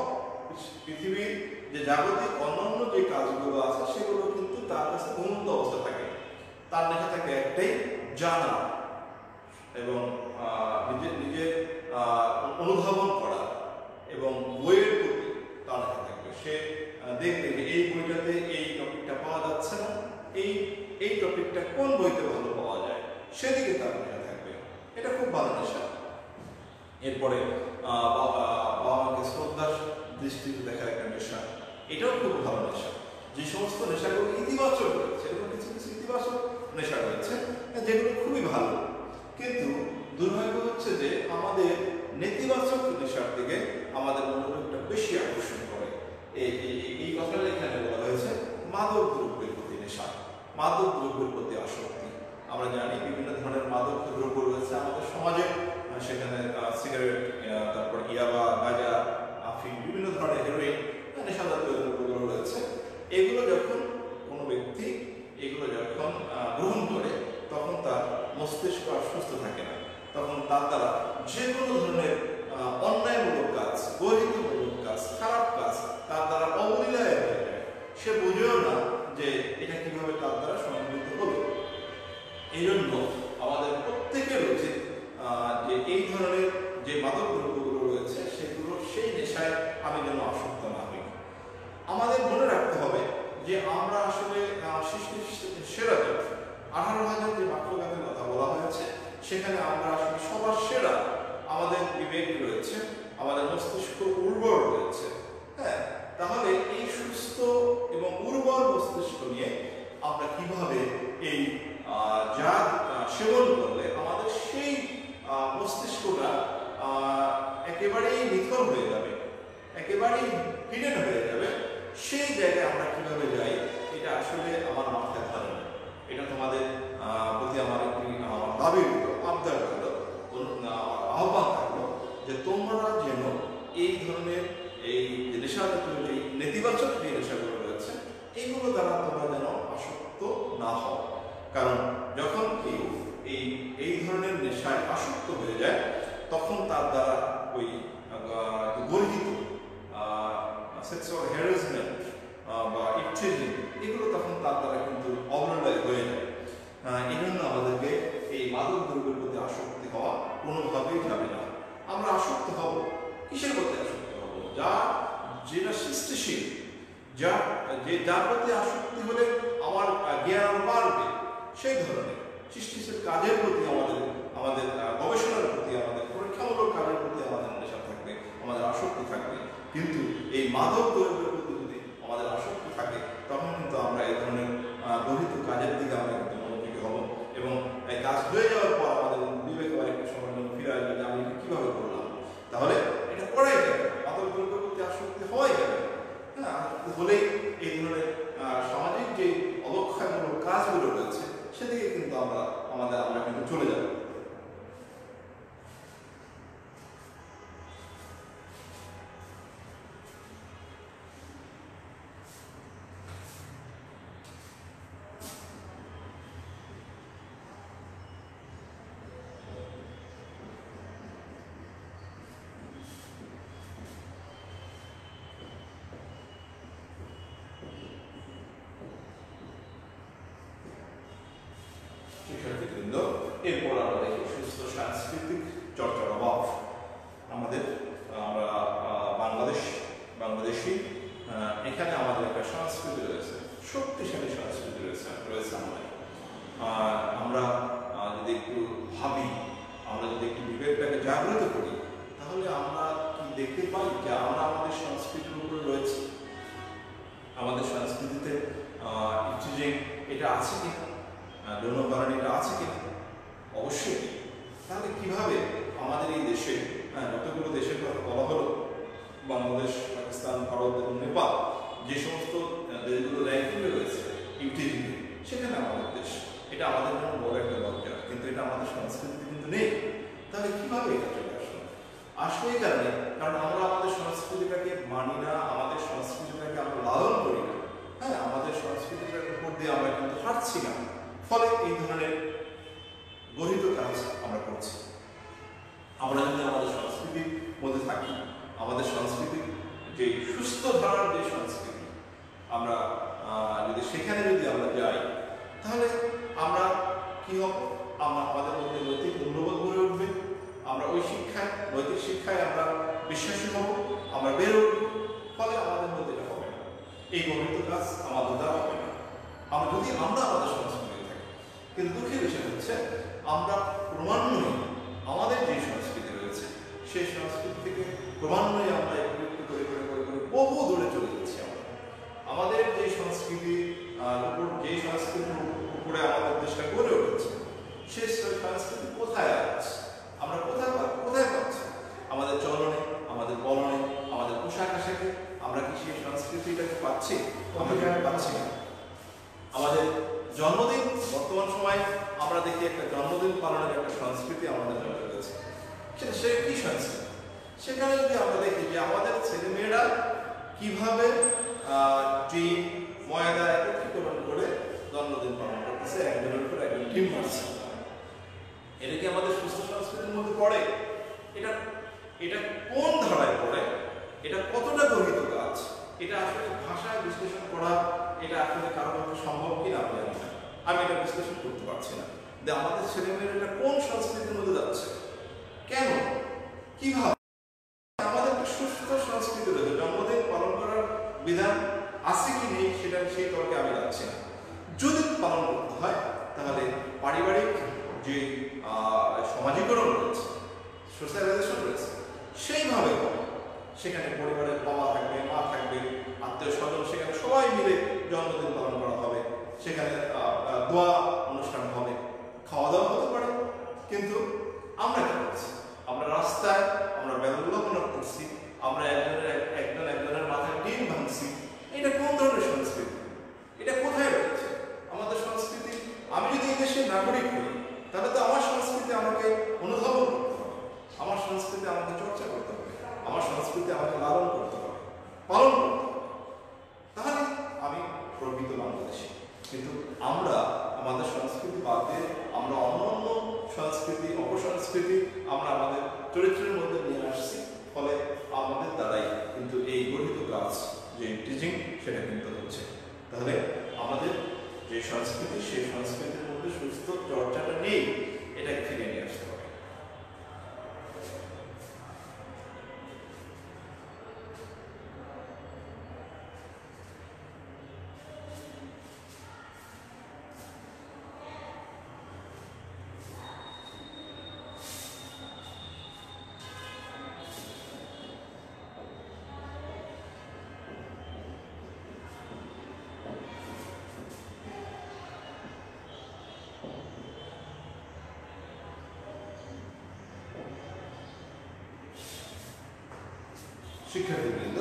পৃথিবীর যে জাগতিক অন্যান্য যে কাজগুলো আছে সেগুলো কিন্তু তার কাছে উন্নত অবস্থা থাকে। তার নেশা থাকে একটাই, জানা এবং নিজে অনুধাবন করা এবং বইয়ের প্রতি তার নেশা থাকবে। সে দেখবে যে এই বইটাতে এই টপিকটা পাওয়া যাচ্ছে না, এই টপিকটা কোন বইতে ভালো পাওয়া যায় সেদিকে তার নেশা থাকবে। এটা খুব ভালো নেশা। এরপরে বাবা মাকে শ্রদ্ধার দৃষ্টিতে দেখার একটা নেশা, এটাও খুব ভালো নেশা। যে সমস্ত নেশাগুলো ইতিবাচক রয়েছে, এরকম কিছু কিছু ইতিবাচক নেশা রয়েছে যেগুলো খুবই ভালো, কিন্তু দুর্ভাগ্য হচ্ছে যে আমাদের নেতিবাচক নেশার দিকে আমাদের মনোযোগটা বেশি আকর্ষণ করে। এই কথাটা এখানে বলা হয়েছে মাদক দ্রব্যের প্রতি নেশা, মাদক দ্রব্যের প্রতি আসক্তি। আমরা জানি বিভিন্ন ধরনের মাদক দ্রব্য রয়েছে আমাদের সমাজে, সেখানে সিগারেট, তারপর ইয়াবা, গাঁজা, আফিম, বিভিন্ন ধরনের হেরোইন, নেশা জাতীয় দ্রব্যগুলো রয়েছে। এগুলো যখন কোনো ব্যক্তি গ্রহণ করে তখন তার মস্তিষ্ক আর সুস্থ থাকে না, তখন তার দ্বারা যে কোনো ধরনের অন্যায়মূলক কাজ, গর্হিতমূলক কাজ, খারাপ কাজ তার দ্বারা অবলীলায় হয়ে যায়। সে বুঝেও না যে এটা কিভাবে তার দ্বারা সংগঠিত হলো। এই জন্য আমাদের প্রত্যেকের উচিত যে এই ধরনের যে মাদক দ্রব্যগুলো রয়েছে সেগুলো সেই নেশায় আমি যেন আসক্ত না হই। আমাদের মনে রাখতে হবে যে আমরা আসলে সৃষ্টির সেরা জাতি। 18,000 যে বাক্যগানের কথা বলা হয়েছে সেখানে আমরা আসলে সবার সেরা। আমাদের বিবেক রয়েছে, আমাদের মস্তিষ্ক উর্বর রয়েছে। হ্যাঁ, তাহলে এই সুস্থ এবং উর্বর মস্তিষ্ক নিয়ে আমরা কিভাবে এই সেবন করলে আমাদের সেই মস্তিষ্কটা একেবারেই নিথর হয়ে যাবে, একেবারেই হিডেন হয়ে যাবে, সেই জায়গায় আমরা কিভাবে যাই এটা আসলে আমার মাথায় ধরে না। এটা তোমাদের প্রতি আমার একটি দাবি হলো, আবদার হলো, আহ্বান থাকলো যে তোমরা যেন এই ধরনের এই নেশা জাতীয় যে নেতিবাচক যে নেশাগুলো রয়েছে এইগুলো দ্বারা তোমরা যেন আসক্ত না হও। কারণ যখন কেউ এই ধরনের নেশায় আসক্ত হয়ে যায় তখন তার দ্বারা ওই গর্হিত সেক্সুয়াল হ্যারাসমেন্ট বা ইফটিজিং এগুলো তখন তার দ্বারা কিন্তু অবলীলায় হয়ে যায়। এই জন্য আমাদেরকে এই মাদক দ্রব্যের প্রতি আসক্তি হওয়া কোনোভাবেই যাবে না। আমরা আসক্ত হব কিসের প্রতি আসক্ত হব? যেটা সৃষ্টিশীল, যার প্রতি আসক্তি হলে আমার জ্ঞান বাড়বে, সেই ধরনের সৃষ্টিশীল কাজের প্রতি আমাদের গবেষণার প্রতি, আমাদের পরীক্ষামূলক কাজের প্রতি আমাদের নেশা থাকবে, আমাদের আসক্তি থাকবে। কিন্তু এই মাদক দ্রব্যের প্রতি যদি আমাদের আসক্তি থাকে তখন কিন্তু আমরা এই ধরনের গঠিত কাজের দিকে আমরা কিন্তু মনোযোগী হব এবং এই কাজ হয়ে যাওয়ার পর আমাদের বিবেক একটু সময়ের জন্য ফিরে আসবে যে আমি কিভাবে করলাম। তাহলে এটা করাই যাবে, মাদক দ্রব্যের প্রতি আসক্তি হওয়াই যাবে। হ্যাঁ, হলেই এই ধরনের সামাজিক যে অবক্ষয়মূলক কাজগুলো রয়েছে সেদিকে কিন্তু আমরা কিন্তু চলে যাব। শিক্ষার্থীবৃন্দ, এরপর আমরা দেখি সুস্থ সাংস্কৃতিক চর্চার অভাব। আমরা বাংলাদেশি এখানে আমাদের একটা সংস্কৃতি রয়েছে, শক্তিশালী সংস্কৃতি রয়েছে আমাদের। আমরা যদি একটু ভাবি, আমরা যদি একটু বিবেকটাকে জাগ্রত করি, তাহলে আমরা কি দেখতে পাই যে আমরা আমাদের সংস্কৃতির উপরে রয়েছে। আমাদের সংস্কৃতিতে এটা আছে কিনা, যৌনকরণ এটা আছে কিনা? অবশ্যই। তাহলে কিভাবে আমাদের এই দেশে, যতগুলো দেশের কথা বলা হলো, বাংলাদেশ, পাকিস্তান, ভারত এবং নেপাল, যে সমস্ত দেশগুলো র্যাঙ্কিংয়ে রয়েছে ইউটিজিতে, সেখানে আমাদের দেশ, এটা আমাদের জন্য বড় একটা লজ্জা, কিন্তু এটা আমাদের সংস্কৃতিতে কিন্তু নেই। তাহলে কিভাবে এটা চলে আসলো? আসলে এই কারণে, কারণ আমরা আমাদের সংস্কৃতিটাকে মানি না, আমাদের সংস্কৃতিটাকে আমরা লালন করি না। আমাদের সংস্কৃতিটার উপর দিয়ে আমরা কিন্তু হাঁটছি না, ফলে এই ধরনের গঠিত কাজ আমরা করছি। আমরা যদি আমাদের সংস্কৃতির মধ্যে থাকি, আমাদের সংস্কৃতির যে সুস্থ ধারার যে সংস্কৃতি, আমরা যদি সেখানে আমরা যাই, তাহলে আমরা কি হব? আমাদের মধ্যে নৈতিক মূল্যবোধ গড়ে উঠবে। আমরা ওই শিক্ষায়, নৈতিক শিক্ষায় আমরা বিশ্বাসী হব, আমরা বেড়ে উঠব। ফলে আমাদের মধ্যে এটা হবে না, এই গঠিত কাজ আমাদের দ্বারা হবে না। আমরা আমাদের সংস্কৃতি থাকি, কিন্তু দুঃখের বিষয় হচ্ছে আমরা ক্রমান্বয়ে আমাদের যে সংস্কৃতি রয়েছে, সেই সংস্কৃতি থেকে ক্রমান্বয়ে আমরা একটু একটু করে বহু দূরে চলে যাচ্ছি। আমাদের যে সংস্কৃতির উপরে আমাদের দেশটা গড়ে উঠেছে, সেই সংস্কৃতি কোথায় আছে? আমরা কোথায় পাচ্ছি? আমাদের চলনে, আমাদের বলনে, আমাদের পোশাক আশাকে আমরা কি সেই সংস্কৃতিটাকে পাচ্ছি? আমরা পাচ্ছি না। আমাদের জন্মদিন, বর্তমান সময় আমরা দেখি একটা জন্মদিন পালনের একটা সংস্কৃতি আমাদের জন্য রয়েছে। সে কি সংস্কৃতি? সেখানে যদি আমরা দেখি যে আমাদের ছেলেমেয়েরা কিভাবে ডিম, ময়দা একত্রীকরণ করে জন্মদিন পালন করতেছে, একজনের উপর একজন ডিম মারছে, এটা কি আমাদের সুস্থ সংস্কৃতির মধ্যে পড়ে? এটা কোন ধারায় পড়ে? এটা কতটা গঠিত কাজ? এটা আসলে ভাষায় বিশ্লেষণ করা, এটা আসলে কারো পক্ষে সম্ভব কিনা আমি জানি না। আমি এটা বিশ্লেষণ করতে পারছি না যে আমাদের ছেলেমেয়েরা এটা কোন সংস্কৃতির মধ্যে যাচ্ছে, কেন, কিভাবে। আমাদের একটা সুস্থ সংস্কৃতি রয়েছে, জন্মদিন পালন করার বিধান আছে কি নেই সেটা সেই তর্কে আমি যাচ্ছি না। যদি পালন করতে হয়, তাহলে পারিবারিক যে সমাজীকরণ রয়েছে, সোশ্যালাইজেশন রয়েছে, সেইভাবে সেখানে পরিবারের বাবা থাকবে, মা থাকবে, আত্মীয় স্বজন, সেখানে সবাই মিলে জন্মদিন পালন করা হবে, সেখানে দোয়া অনুষ্ঠান হবে, খাওয়া দাওয়া হতে পারে। কিন্তু আমরা কি করছি? আমরা রাস্তায় আমরা বেদুল্লাপনা করছি, আমরা একজনের মাথায় ডিম ভাঙছি। এটা কোন ধরনের সংস্কৃতি? এটা কোথায় রয়েছে আমাদের সংস্কৃতি? আমি যদি এই দেশের নাগরিক হই, তাহলে তো আমার সংস্কৃতি আমাকে অনুধাবন করতে হবে, আমার সংস্কৃতি আমাকে চর্চা করতে হবে, আমার সংস্কৃতি আমাকে লালন করতে হবে, পালন করতে হবে, তাহলে আমি প্রকৃত বাংলাদেশী। কিন্তু আমরা আমাদের সংস্কৃতি বাদ দিয়ে আমরা অন্য সংস্কৃতি, অপসংস্কৃতি আমরা আমাদের চরিত্রের মধ্যে নিয়ে আসছি। ফলে আমাদের দ্বারাই কিন্তু এই গঠিত কাজ, যে টিচিং, সেটা কিন্তু হচ্ছে। তাহলে আমাদের যে সংস্কৃতি, সেই সংস্কৃতির মধ্যে সুস্থ চর্চাটা নেই, এটাকে ফিরে নিয়ে আসতে হবে। শিক্ষার্থীবৃন্দ,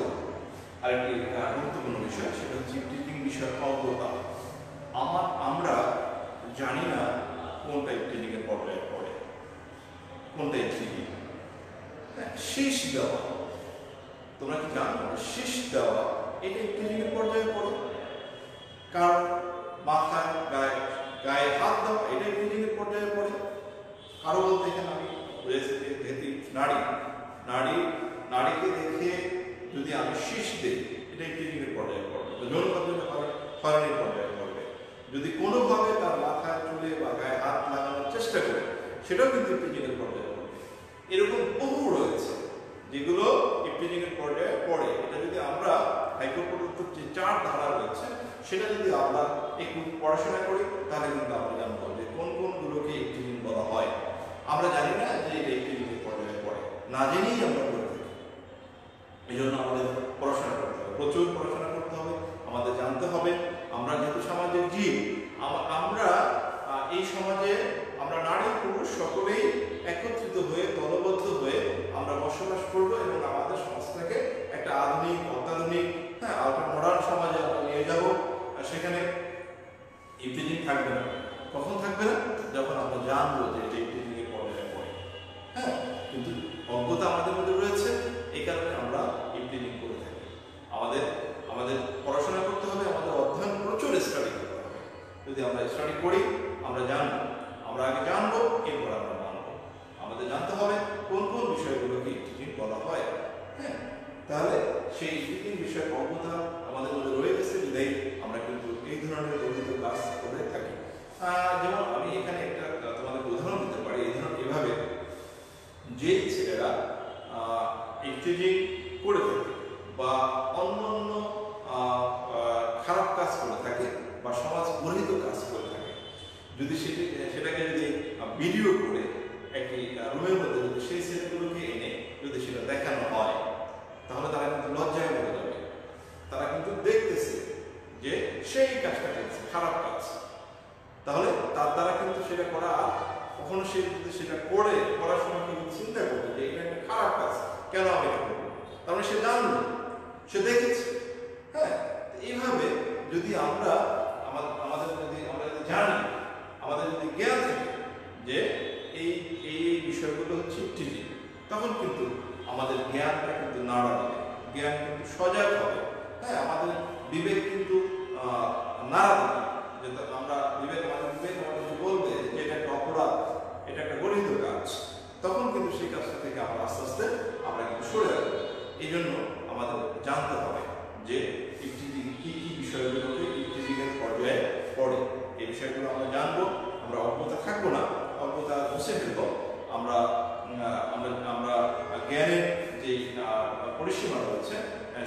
আরেকটি গুরুত্বপূর্ণ বিষয়, সেটা হচ্ছে টিচিং বিষয়ের অজ্ঞতা। আমরা জানি না কোনটা টিচিং এর পর্যায়ে পড়ে, কোনটা টিচিং। শীষ দেওয়া, তোমরা কি জানো শীষ দেওয়া এটা টিচিং এর পর্যায়ে পড়ে? কারণ মাথায় গায়ে হাত দেওয়া এটা টিচিং এর পর্যায়ে পড়ে? কারো বলতে এখানে আমি যেহেতু নারীকে দেখে যদি আমি শীষ দিই, এটা টিচিং এর পর্যায়ে পড়বে, হয়রানির পর্যায়ে পড়বে। যদি কোনোভাবে তার মাথায় চুলে বা গায়ে হাত লাগানোর চেষ্টা চেষ্টা করে, সেটাও কিন্তু ইফটিজিংয়ের পর্যায়ে পড়বে। এরকম বহু রয়েছে যেগুলো ইফটিজিংয়ের পর্যায়ে পড়ে। এটা যদি আমরা হাইকোর্ট প্রদত্ত যে 4 ধারা রয়েছে সেটা যদি আমরা একটু পড়াশোনা করি তাহলে কিন্তু আমরা জানবো যে কোন কোনগুলোকে ইফটিজিং বলা হয়। আমরা জানি না যে এটা ইফটিজিংয়ের পর্যায়ে পড়ে, না জেনেই আমরা করে থাকি। এই জন্য আমাদের পড়াশোনা করতে হবে, প্রচুর পড়াশোনা করতে হবে, আমাদের জানতে হবে। আমরা যেহেতু সমাজের জীব, আমরা এই সমাজে আমরা নারী পুরুষ সকলেই একত্রিত হয়ে দলবদ্ধ হয়ে আমরা বসবাস করব এবং আমাদের সমাজটাকে একটা আধুনিক অত্যাধুনিক মডার্ন সমাজে আমরা নিয়ে যাব। সেখানে ইফটিজিং থাকবে না। কখন থাকবে না? যখন আমরা জানবো যে এটা ইফটিজিং এর পর্যায়ে পড়ে। কিন্তু অজ্ঞতা আমাদের মধ্যে রয়েছে, এই কারণে আমরা ইফটিজিং করে থাকি। আমাদের পড়াশোনা করতে হবে, আমাদের অধ্যয়ন প্রচুর স্টাডি করতে হবে। যদি আমরা স্টাডি করি আমরা জানবো, আমরা আগে জানবো এরপর আমরা মানবো। আমাদের জানতে হবে কোন কোন বিষয়গুলোকে ইফটিজিং বলা হয়। তাহলে সেই ইফটিজিং বিষয়ে অজ্ঞতা আমাদের মধ্যে রয়ে গেছে বিধায় আমরা কিন্তু এই ধরনের গঠিত কাজ করে থাকি। যেমন আমি এখানে একটা তোমাদের উদাহরণ দিতে পারি। এই ধরনের এভাবে যে ছেলেরা ইফটিজিং করে থাকে বা অন্যান্য খারাপ কাজ করে থাকে বা সমাজ বহির্ভূত কাজ করে থাকে, যদি সেটাকে যদি ভিডিও করে একটি রুমের মধ্যে যদি সেই ছেলেগুলোকে এনে যদি সেটা দেখানো হয় তাহলে তারা কিন্তু লজ্জায় পড়ে যাবে। তারা কিন্তু দেখতেছে যে সেই কাজটা করছে, খারাপ কাজ। তাহলে তার দ্বারা কিন্তু সেটা করা, কখনো সে যদি সেটা করার সময় কিন্তু চিন্তা করবে যে এটা একটা খারাপ কাজ, কেন আমি এটা করবো? তার মানে সে জানবে, সে দেখেছে। এইভাবে যদি আমরা যদি জানি, আমাদের যদি জ্ঞান থাকে যে এই বিষয়গুলো হচ্ছে ইফটিজিং, তখন কিন্তু আমাদের জ্ঞানটা কিন্তু নাড়া দেবে, জ্ঞান কিন্তু সজাগ হবে। আমাদের বিবেক কিন্তু নাড়া দেবে, যে আমাদের বিবেক আমাদের বলবে যে এটা একটা অপরাধ, এটা একটা গঠিত কাজ। তখন কিন্তু সেই কাজটা থেকে আমরা আস্তে আস্তে আমরা কিন্তু সরে আসবো। এই জন্য আমাদের জানতে হবে যে ইফটিজিং কি কি বিষয়গুলোকে ইফটিজিং এর পর্যায়ে পড়ে। এই বিষয়গুলো আমরা জানবো, আমরা অজ্ঞতা থাকবো না, অজ্ঞতা মুছে ফেলবো। আমরা জ্ঞানের যে পরিসীমা রয়েছে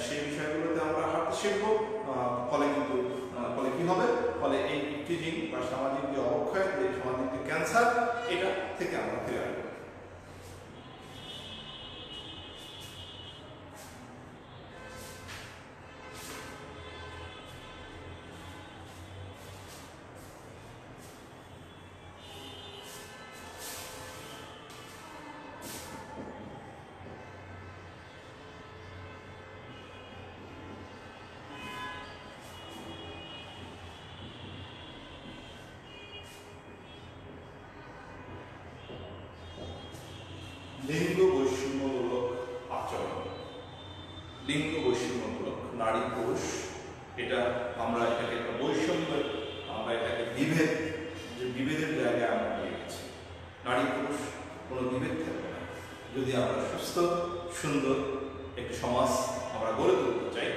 সেই বিষয়গুলোতে আমরা হাঁটতে শিখবো। ফলে কি হবে? ফলে এই ইফটিজিং বা সামাজিক যে অবক্ষয়, যে সামাজিক যে ক্যান্সার, এটা থেকে আমরা ফিরে আসবো। লিঙ্গ বৈষম্যমূলক আচরণ, লিঙ্গ বৈষম্যমূলক নারী পুরুষ, এটা আমরা এটাকে একটা বৈষম্য, আমরা এটাকে বিভেদের জায়গায় আমরা নিয়ে গেছি। নারী পুরুষ কোনো বিভেদ থাকবে না। যদি আমরা সুস্থ সুন্দর একটি সমাজ আমরা গড়ে তুলতে চাই,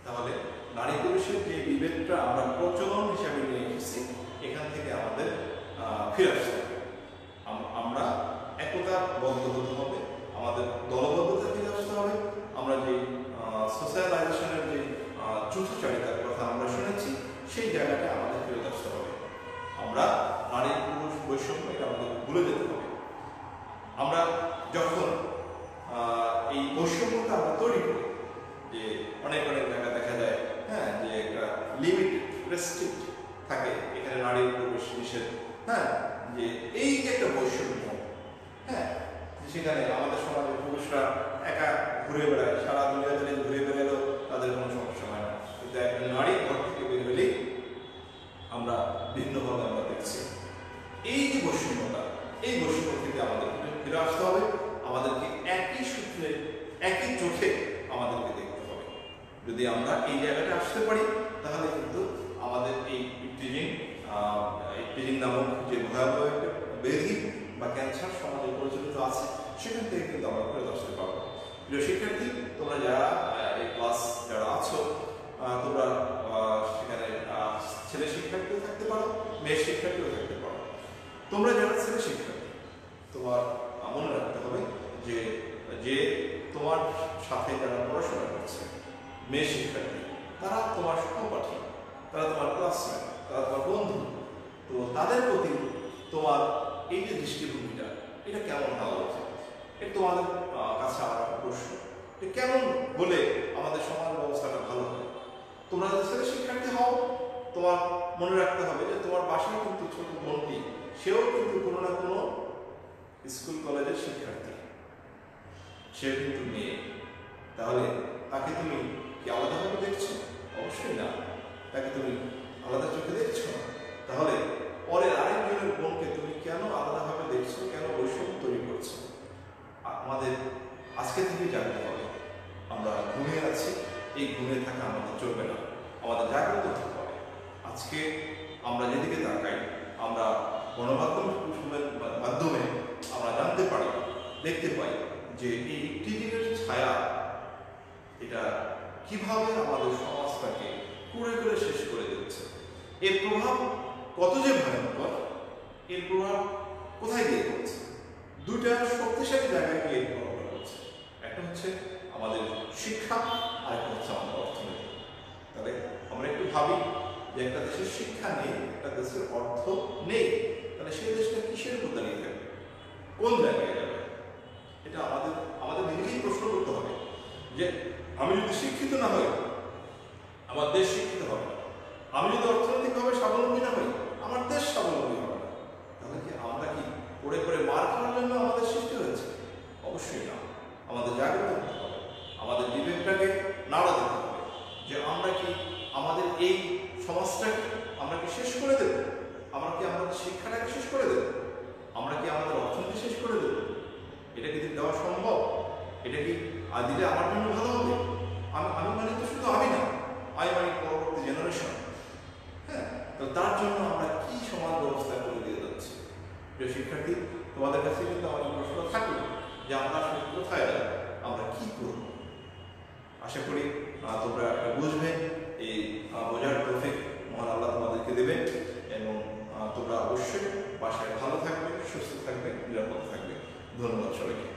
তাহলে নারী পুরুষের যে বিভেদটা আমরা প্রচলন হিসাবে নিয়ে এসেছি, এখান থেকে আমাদের ফিরে আসতে হবে। আমরা একতাবদ্ধ হতে হবে, আমাদের দলবদ্ধতা ফিরে আসতে হবে। আমরা যে সোশ্যালাইজেশনের যে যুথচারিতার কথা আমরা শুনেছি, সেই জায়গাটা আমাদের ফিরে আসতে হবে। আমরা নারী পুরুষ বৈষম্য এটা আমাদের ভুলে যেতে হবে। আমরা যখন এই বৈষম্যটা আমরা তৈরি করি, যে অনেক জায়গায় দেখা যায় যে একটা লিমিট রেস্ট্রিক্ট থাকে, এখানে নারী পুরুষ নিষেধ, যে এই যে একটা বৈষম্য, সেখানে আমাদের সমাজে পুরুষরা একা ঘুরে বেড়ায়, সারা দুনিয়াতে ঘুরে বেড়ালেও তাদের কোনো সমস্যা হয় না। কিন্তু একজন নারী ঘর থেকে বের হলেই আমরা ভিন্নভাবে আমরা দেখছি। এই যে বৈষম্যটা, এই বৈষম্য থেকে আমাদের ফিরে আসতে হবে। আমাদেরকে একই সূত্রে একই চোখে আমাদেরকে দেখতে হবে। যদি আমরা এই জায়গাটা আসতে পারি, তাহলে কিন্তু আমাদের এই ইফটিজিং নামক যে ভয়াবহ একটা ব্যাধি বা ক্যান্সার সমাজে প্রচলিত আছে, সেখান থেকে কিন্তু আমরা ফিরে আসতে পারবো। প্রিয় শিক্ষার্থী, তোমরা যারা এই ক্লাস যারা আছো, তোমরা সেখানে ছেলে শিক্ষার্থীও থাকতে পারো, মেয়ে শিক্ষার্থীও থাকতে পারো। তোমরা যারা ছেলে শিক্ষার্থী, তোমার মনে রাখতে হবে যে যে তোমার সাথে যারা পড়াশোনা করছে মেয়ে শিক্ষার্থী, তারা তোমার সহপাঠী, তারা তোমার ক্লাসমেট, তারা তোমার বন্ধু। তো তাদের প্রতি তোমার এই যে দৃষ্টিভঙ্গিটা, এটা কেমন হওয়া উচিত? এটা তোমাদের কাছে আমার প্রশ্ন। এটা কেমন হলে আমাদের সমাজ ব্যবস্থাটা ভালো হয়? তোমরা যদি ছেলে শিক্ষার্থী হও, তোমার মনে রাখতে হবে যে তোমার বাসায় কিন্তু ছোট বোনটি, সেও কিন্তু কোনো না কোনো স্কুল কলেজের শিক্ষার্থী, সেও কিন্তু মেয়ে। তাহলে তাকে তুমি কি আলাদাভাবে দেখছো? অবশ্যই না। তাকে তুমি আলাদা চোখে দেখছো? তাহলে পরের আরেকজনের বোনকে তুমি কেন আলাদাভাবে দেখছো? কেন বৈষম্য তৈরি করছো? আমাদের আজকে থেকে জানতে হবে আমরা ঘুমিয়ে আছি, এই ঘুমিয়ে থাকা আমাদের চলবে না, আমাদের জাগ্রত হতে হবে। আজকে আমরা যেদিকে তাকাই, আমরা গণমাধ্যমের মাধ্যমে আমরা জানতে পারি, দেখতে পাই যে এই একটি দিনের ছায়া এটা কিভাবে আমাদের সমাজটাকে কুড়ে করে শেষ করে দিচ্ছে। এর প্রভাব কত যে ভয়ঙ্কর, এর প্রভাব কোথায় গিয়ে পড়ছে? দুইটা শক্তিশালী জায়গায় গিয়ে প্রভাব পড়ছে। একটা হচ্ছে আমাদের শিক্ষা, আর একটা হচ্ছে আমাদের অর্থনীতি। তাহলে আমরা একটু ভাবি যে একটা দেশের শিক্ষা নেই, একটা দেশের অর্থ নেই, তাহলে সেই দেশটা কিসের উপর দাঁড়িয়ে থাকবে? কোন জায়গায় যাবে? এটা আমাদের নিজেকেই প্রশ্ন করতে হবে যে আমি যদি শিক্ষিত না হই, আমার দেশ শিক্ষিত হবে না। আমি যদি অর্থনৈতিকভাবে স্বাবলম্বী না হই, আমার দেশ স্বাবলম্বী হবে না। তাহলে কি আমরা কি পড়ে পড়ে মার খাওয়ার জন্য আমাদের সৃষ্টি হয়েছে? অবশ্যই না। আমাদের জাগ্রত হতে হবে, আমাদের বিবেকটাকে নাড়া দিতে হবে যে আমরা কি আমাদের এই সমাজটাকে আমরা কি শেষ করে দেব? আমরা কি আমাদের শিক্ষাটাকে শেষ করে দেব? আমরা কি আমাদের অর্থনীতি শেষ করে দেব? এটা কি দেওয়া সম্ভব? এটা কি দিলে আমার জন্য ভালো হবে? আমি মানে তো শুধু আমি না, আমি মানে পরবর্তী জেনারেশন। হ্যাঁ, তো তার জন্য আমরা কি সমাজ ব্যবস্থা করে দিয়ে যাচ্ছি? প্রিয় শিক্ষার্থী, তোমাদের কাছে কিন্তু আমার প্রশ্ন থাকবে যে আমরা আসলে কোথায় যাব, আমরা কি করব। আশা করি তোমরা বুঝবে, এই বোঝার তৌফিক মহান আল্লাহ তোমাদেরকে দেবেন, এবং তোমরা অবশ্যই বাসায় ভালো থাকবে, সুস্থ থাকবে, নিরাপদ থাকবে। ধন্যবাদ সবাইকে।